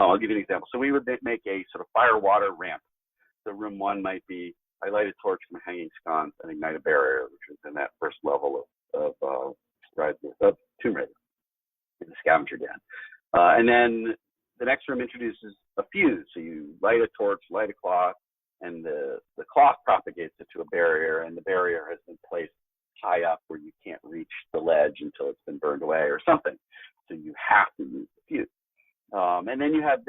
I'll give you an example. So we would make a sort of fire water ramp. So room 1 might be, I light a torch from a hanging sconce and ignite a barrier, which is in that first level of Tomb Raider in the scavenger den. And then the next room introduces a fuse. So you light a torch, light a cloth, and the cloth propagates it to a barrier, and the barrier has been placed high up where you can't reach the ledge until it's been burned away or something. So you have to use the fuse. And then you have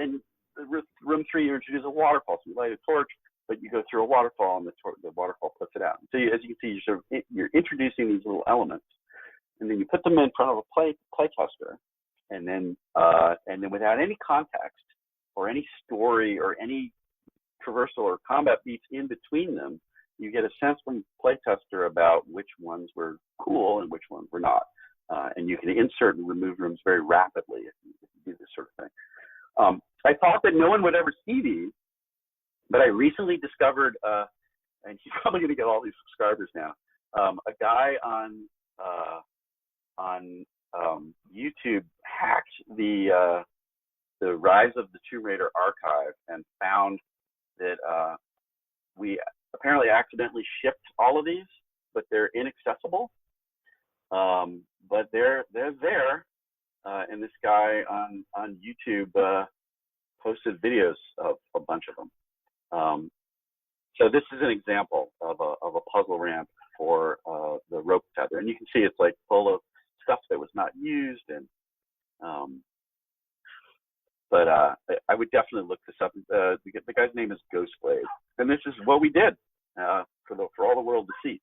room 3, you introduce a waterfall. So you light a torch, but you go through a waterfall, and the waterfall puts it out. So as you can see, you're introducing these little elements, and then you put them in front of a play tester, and then without any context or any story or any traversal or combat beats in between them, you get a sense from the play tester about which ones were cool and which ones were not. And you can insert and remove rooms very rapidly if you do this sort of thing. I thought that no one would ever see these, but I recently discovered, and he's probably going to get all these subscribers now, a guy on YouTube hacked the Rise of the Tomb Raider archive and found that we apparently accidentally shipped all of these, but they're inaccessible. But they're there, and this guy on YouTube posted videos of a bunch of them. So this is an example of a puzzle ramp for the rope tether, and you can see it's like full of stuff that was not used, and but I would definitely look this up. The guy's name is Ghostblade, and this is what we did for all the world to see.